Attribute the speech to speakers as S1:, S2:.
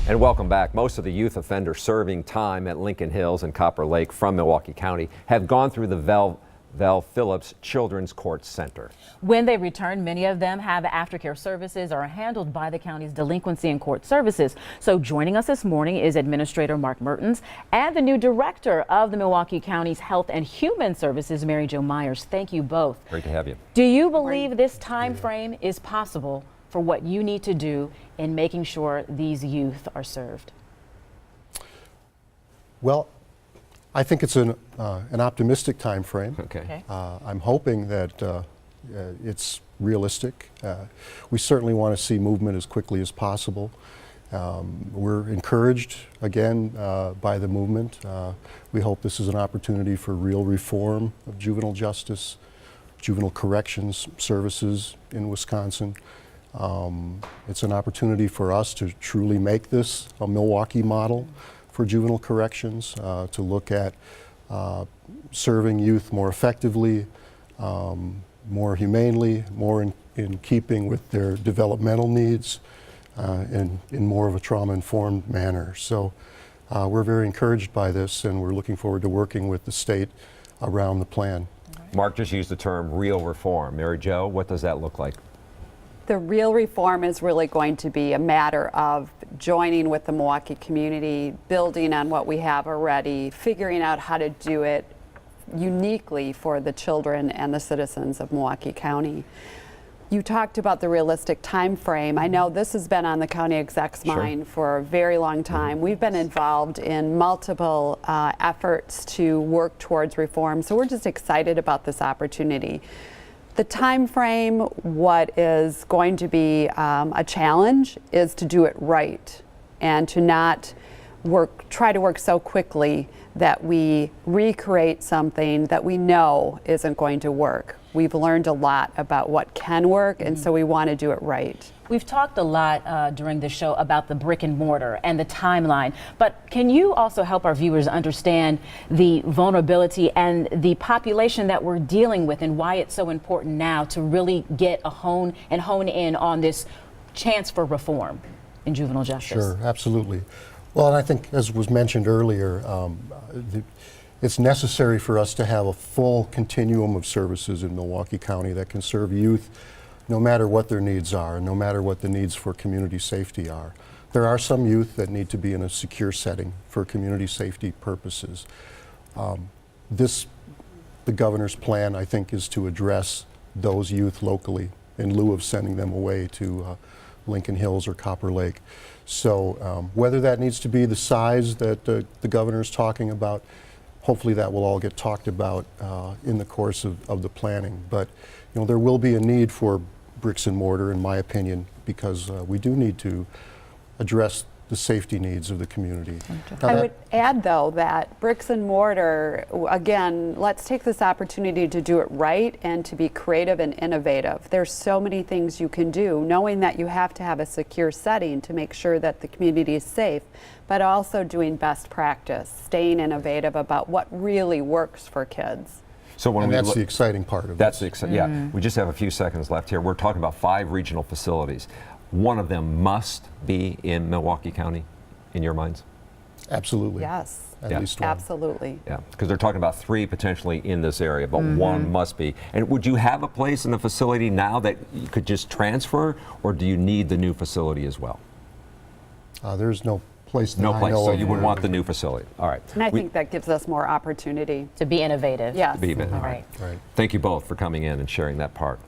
S1: And welcome back. Most of the youth offenders serving time at Lincoln Hills and Copper Lake from Milwaukee County have gone through the Val Phillips Children's Court Center.
S2: When they return, many of them have aftercare services or are handled by the county's delinquency and court services. So joining us this morning is Administrator Mark Mertens and the new director of the Milwaukee County's Health and Human Services, Mary Jo Myers. Thank you both.
S1: Great to have you.
S2: Do you believe this time frame is possible for what you need to do in making sure these youth are served?
S3: Well, I think it's an optimistic time frame.
S1: Okay.
S3: I'm hoping that it's realistic. We certainly want to see movement as quickly as possible. We're encouraged again by the movement. We hope this is an opportunity for real reform of juvenile justice, juvenile corrections services in Wisconsin. It's an opportunity for us to truly make this a Milwaukee model for juvenile corrections, to look at serving youth more effectively, more humanely, more in keeping with their developmental needs, and in more of a trauma-informed manner. So we're very encouraged by this, and we're looking forward to working with the state around the plan.
S1: Mark just used the term real reform. Mary Jo, what does that look like?
S4: The real reform is really going to be a matter of joining with the Milwaukee community, building on what we have already, figuring out how to do it uniquely for the children and the citizens of Milwaukee County. You talked about the realistic time frame. I know this has been on the county exec's mind for a very long time. We've been involved in multiple efforts to work towards reform, so we're just excited about this opportunity. The time frame, what is going to be a challenge is to do it right and to not try to work so quickly that we recreate something that we know isn't going to work. We've learned a lot about what can work, and so we want to do it right.
S2: We've talked a lot during the show about the brick and mortar and the timeline, but can you also help our viewers understand the vulnerability and the population that we're dealing with and why it's so important now to really get a hone in on this chance for reform in juvenile justice?
S3: Sure, absolutely. Well, and I think, as was mentioned earlier, it's necessary for us to have a full continuum of services in Milwaukee County that can serve youth no matter what their needs are, no matter what the needs for community safety are. There are some youth that need to be in a secure setting for community safety purposes. The governor's plan, I think, is to address those youth locally in lieu of sending them away to Lincoln Hills or Copper Lake. So whether that needs to be the size that the governor's talking about, hopefully that will all get talked about in the course of the planning. But you know, there will be a need for bricks and mortar, in my opinion, because we do need to address the safety needs of the community.
S4: I would add, though, that bricks and mortar, again, let's take this opportunity to do it right and to be creative and innovative. There's so many things you can do, knowing that you have to have a secure setting to make sure that the community is safe, but also doing best practice, staying innovative about what really works for kids.
S1: So when
S3: that's the exciting part of it.
S1: That's the yeah. We just have a few seconds left here. We're talking about 5 regional facilities. One of them must be in Milwaukee County, in your minds?
S3: Absolutely.
S4: Yes.
S3: At least one.
S4: Absolutely.
S1: Yeah, because they're talking about 3 potentially in this area, but one must be. And would you have a place in the facility now that you could just transfer, or do you need the new facility as well?
S3: There's no place that
S1: No
S3: I
S1: place,
S3: know
S1: so
S3: of.
S1: you would want the new facility. All right.
S4: And I think that gives us more opportunity.
S2: To be innovative.
S4: Yes.
S1: All right.
S3: Right.
S1: Thank you both for coming in and sharing that part.